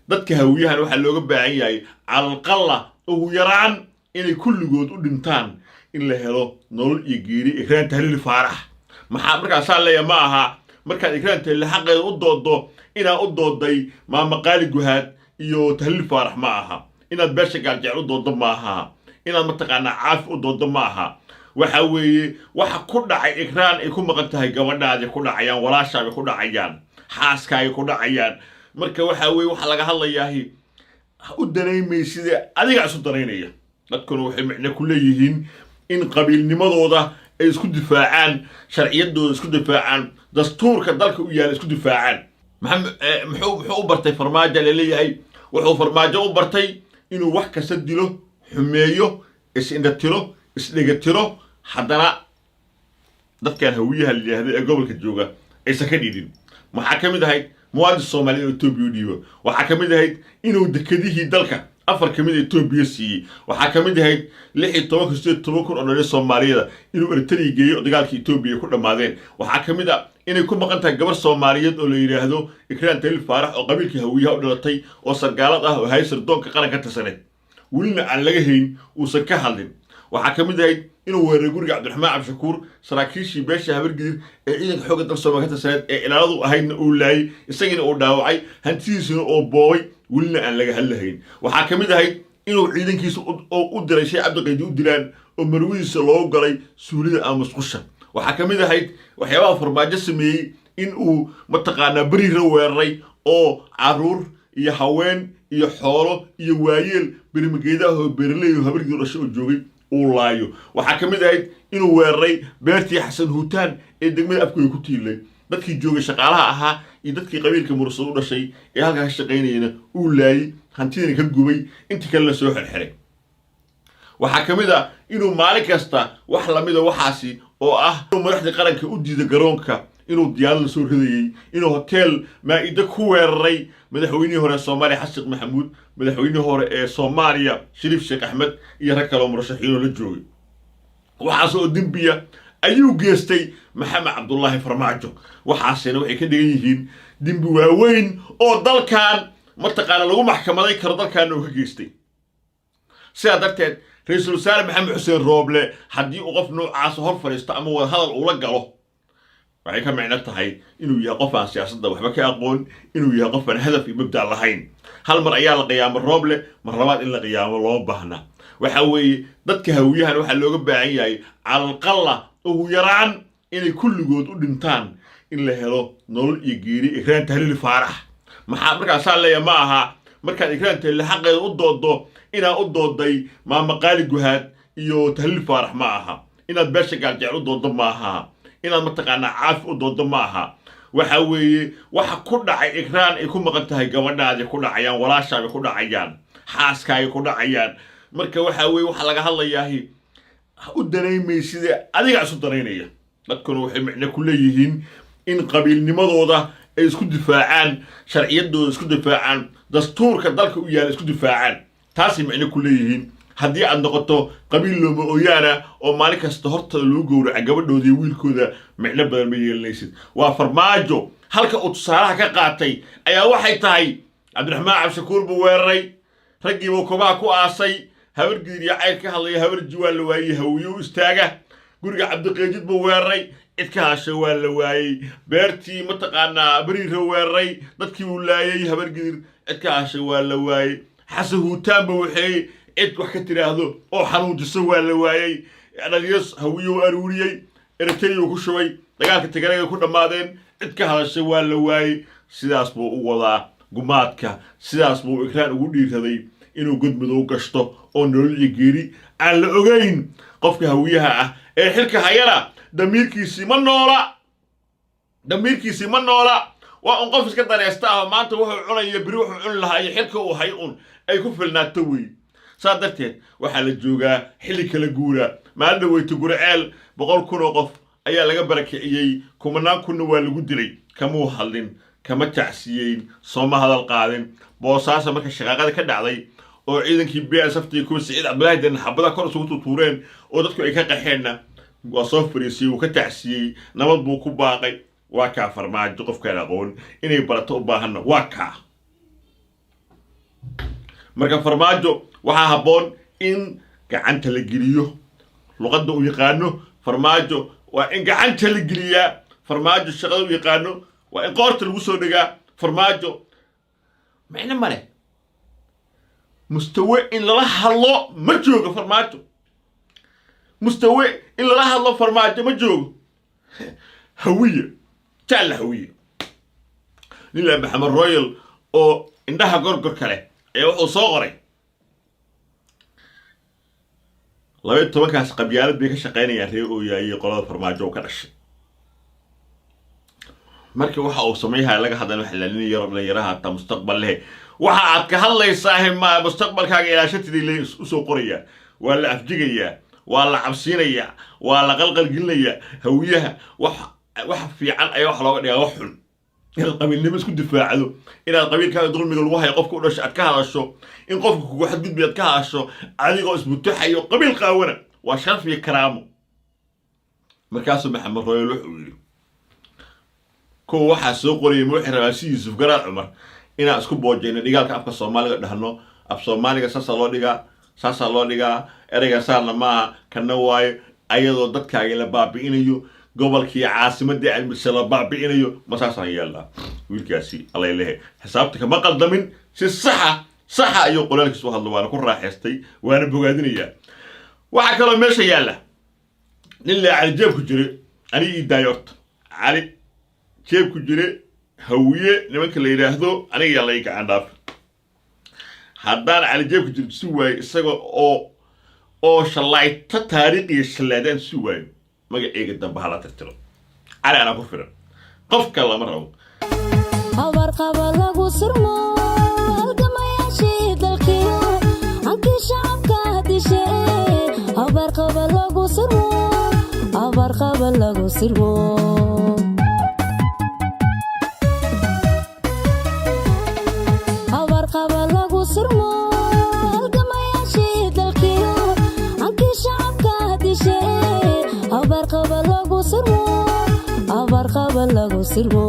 dadka hawiyahan waxaa looga baahan yahay calalqalla ugu yaraan inay kulligood u dhintaan in la helo nolol iyo geeri ikraan tahliil faarax. maxaa markaasaa leeya ma aha markaad ikraan tahliil xaqeeda u doodo inaad u dooday maama qaali guhaad iyo tahliil faarax ma aha, inaad beesha gaaljecel u doodo ma aha, inaad mataqaanaa caafi u doodo ma aha. waxa weeye waxa ku dhacay ikraan ay ku maqan tahay gabadhaadii ku dhacayaan, walaashaabay ku dhacayaan, xaaskaay ku dhacayaan. marka waxa weeye waxa laga hadlayaa u danaymaysida adiga isu danaynaya. dadkuna waxay macna ku leeyihiin in qabiilnimadooda ay isku difaacaan, sharciyadooda isku difaacaan, dastuurka dalka u yaala isku difaacaan. muxuu u bartay farmaajo leeyahay? wuxuu farmaajo u bartay inuu wax kasta dilo, xumeeyo, is-indhatiro, isdhegatiro, haddana dadkan hawiyaha la yidhaahdo ee gobolka jooga aysan ka dhidhin. maxaa ka mid ahayd muwaadin soomaaliya oo Itoobiya u dhiibo, waxaa ka mid ahayd inuu dekedihii dalka 4 ka mid ah Itoobiya siiyey, waxaa ka mid ahayd 16 kun oo dhalin Soomaaliyeed inuu Eritrea geeyo dagaalkii Itoobiya ku dhamaadeen, waxaa ka mid ah inay ku maqan tahay gabar Soomaaliyeed oo la yiraahdo ikraan tahliil faarax oo qabiilkii hawiyaha u dhalatay oo sargaalad ah oo haysar doonka qaranka tirsaneed welina aan laga hayn uusan ka hadlin. waxaa ka mid ahayd inuu weeraray guriga Cabdiraxmaan Cabshakuur saraakiishii beesha habargidir ee ciidanka xoogga dalka Soomaaliya ka tirsaneed ee ilaaladu ahaydna uu laayay, isagina uu dhaawacay, hantidiisina oo boobay, welina aan laga hadlahayn. waxaa ka mid ahayd inuu ciidankiisa u diray Sheekh Cabdiqaydi u dilaan oo marwidiisa loogu galay suulida ama musqusha. waxaa ka mid ahayd waxyaabaha farmaajo sameeyey in uu mataqaanaa beriira weeraray oo caruur iyo haween iyo xoolo iyo waayeel berimageedaha oo beeraley oo habargidir dhashay oo joogay uu laayo. waxaa ka mid ahayd inuu weeraray beertii Xasan Huutaan ee degmada Afkooy ku tiilay, dadkii joogay shaqaalaha ahaa iyo dadkii qabiilka mursad u dhashay ee halka ka shaqeynayna uu laayay, hantidina ka gubay, intii kale la soo xirxiray. waxaa ka mid ah inuu maalin kasta wax lamid ah waxaasi oo ah inuu madaxda qaranka u diiday garoonka, inuu diyaarad la soo ridayay, inuu hotel maaida ku weeraray madaxweynihii hore Soomaaliya Xasan Maxamuud, madaxweynihii hore ee Soomaaliya Shariif Sheekh Axmed iyo rag kale oo murashaxiin la joogay. waxaas oo dambiya ayuu geystay Maxamed Cabdullaahi Farmaajo. waxaasina waxay ka dhigan yihiin dambi waaweyn oo dalkan mataqaana lagu maxkamaday karo dalkan uu ka geystay. sidaa darteed ra'iisul wasaare Maxamed Xuseen Rooble haddii uu qof noocaas hor fariisto ama wada hadal ula galo waxay ka micno tahay inuu yahay qof aan siyaasadda waxba ka aqoon, inuu yahay qof aan hadaf iyo mabda' lahayn. hal mar ayaa la qiyaamo Rooble, mar labaad in la qiyaamo loo baahna. waxa weeye dadka hawiyahan waxaa looga baahan yahay calalqalla ugu yaraan inay kulligood u dhintaan in la helo nolol iyo geeri ikraan tahliil faarax. maxaa markaasaa leeya ma aha markaad ikraan tahliil xaqeeda u doodo inaad u dooday maama qaali guhaad iyo tahliil faarax ma aha, inaad beesha gaaljecel u doodo ma aha, inaad mataqaanaa caafi u doodo ma aha. waxa weeye waxa ku dhacay ikraan ay ku maqan tahay gabadhaadii ku dhacayaan, walaashaabay ku dhacayaan, xaaskaay ku dhacayaan. marka waxa weeye waxa laga hadlayaa u danaymaysida adiga isu danaynaya. dadkuna waxay macna ku leeyihiin in qabiilnimadooda ay isku difaacaan, sharciyadooda isku difaacaan, dastuurka dalka u yaala isku difaacaan. taasay macna ku leeyihiin. haddii aad noqoto qabiil looma ooyaana oo maalin kasta hortada lagu gowraca gabadhooda iyo wiilkooda micno badan ma yeelanaysid. waa farmaajo halka uu tusaalaha ka qaatay ayaa waxay tahay Cabdiraxmaan Cabshakuur buu weeraray, raggii buu kobaha ku aasay, habargidir iyo cayl ka hadlaya habar jiwaan la waayey hawiyo u istaaga. guriga Cabdiqaydi buu weeraray, cid ka hashay waa la waayey. beertii mataqaanaa beriira weeraray, dadkii uu laayay habargidir, cid ka hashay waa la waayey. Xasan Huutaan buu waxay cid wax ka tiraahdo oo xanuujiso waa la waayey. dhalinyaro hawiyo aruuriyey, Eritrea ku shubay, dagaalka Tigreega ku dhamaadeen, cid ka hadashay waa la waayey. sidaas buu u wadaa gumaadka, sidaas buu ikraan ugu dhiiraday inuu godmadow gashto oo nolol iyo geeri aan la ogeyn. qofka hawiyaha ah ee xilka hayana damiirkiisii ma noola. waa un qof iska daneysta ah maanta wuxuu cunaya biri wuxuu cuni lahaa iyo xilka uu hay un ay ku filnaato wey. saa darteed waxaa la joogaa xilli kala guura. maalin dhaweyta Gurceel 100 kun oo qof ayaa laga barakiciyey, 10 kunna waa lagu dilay. kamuu hadlin, kama tacsiyeyn, sooma hadal qaadin. Boosaaso marka shaqaaqada ka dhacday oo ciidankii BSF ku Saciid Cabdullaahi den xabada kor isugu tuureen oo dadku ay ka qaxeenna waa soo fariisay uu ka tacsiyey, nabad buu ku baaqay. waa ka farmaajo qofka aqoon inay barato u baahan waa ka marka farmaajo waxaa habboon in gacanta la geliyo luqadda uu yaqaano farmaajo waa in gacanta la geliyaa farmaajo shaqada uu yaqaano waa in qoorta lagu soo dhigaa farmaajo macna male mustawe in lala hadlo ma joogo farmaajo mustawe in lala hadlo farmaajo ma joogo hawiye jalla hawiye nila maxamed royal oo indhaha gorgor kale ee wuxuu soo qoray 12 qabyaalad bay ka shaqeynayaan reer ooyaayay qolada farmaajo ka dhashay markii waxa uu sameeyahay laga hadlay xilaalin yar dhalinyaraha ta mustaqbal leh waxa aad ka hadlaysaa ma mustaqbalkaaga ilaashatidii la soo qoraya waa la afjigaya waa la cabsiinaya waa la qalqal gelinaya hawiyaha wax fiican ay wax looga dhigaa wax xun in qabiilnimo isku difaacdo inaad qabiilkaaga dulmiga lagu hayo qofka u dhashay aad ka hadasho in qofka kugu xadgudbi aad ka hadasho adigoo isbutaxayo qabiil qaawana waa sharaf iyo karaamo markaasuu maxamed royal wuxuu yiri ko waxa soo qoriyay muuxir raasi Yusuf Garaad Cumar inaan isku boojeyno dhigaalka afka Soomaaliga dhahno af Soomaaliga saasa loo dhigaa ereyga saarna ma kana waayo ayadoo dadkaaga la baabi'inayo gobolkii caasimadda Almisal la baabi'inayo ma saasan yeelaa wiilkaasi Allah ilaahay xisaabta kama qaldamin si sax ayu qoraalkiisu soo hadlo waana ku raaxaystay waana bogaadinaya waxa kale meesha yaala nin la cali ku jiray ani idaayorta cali jeeb ku jiray hawiye nimanka la yiraahdo aniga la iga andhaaf haddaan cali jeeb ku jiray si waay isaga oo shalayta taariikhiga shalaadaan si waay magaceega dambe hala tirtiro cali ana ku firan qofka lama rabo habar qaba lagu sirmo halgamayaashii dalkiyo halkii shacabka dishay habar qaba lagu sirmo habar qaba lagu sirmo lagu sirmo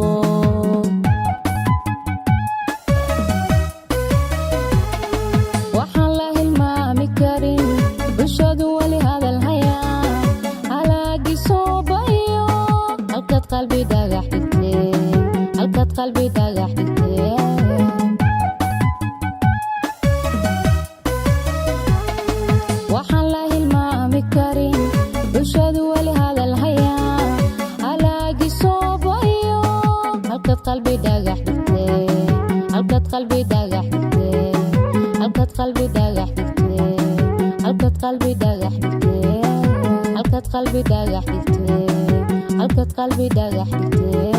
waxaan la hilmaami karin bulshadu wali hadal hayaa halaagi soo bayo halkaad qalbi dhagax dhigtee waxaan la hilmaami karin bulshadu wali hadal hayaa halaagi soo قلبي داغح دكتي halkad qalbi dhagax dhigtee halkad qalbi dhagax dhigtee halkad qalbi dhagax dhigtee halkad qalbi dhagax dhigtee halkad qalbi dhagax dhigtee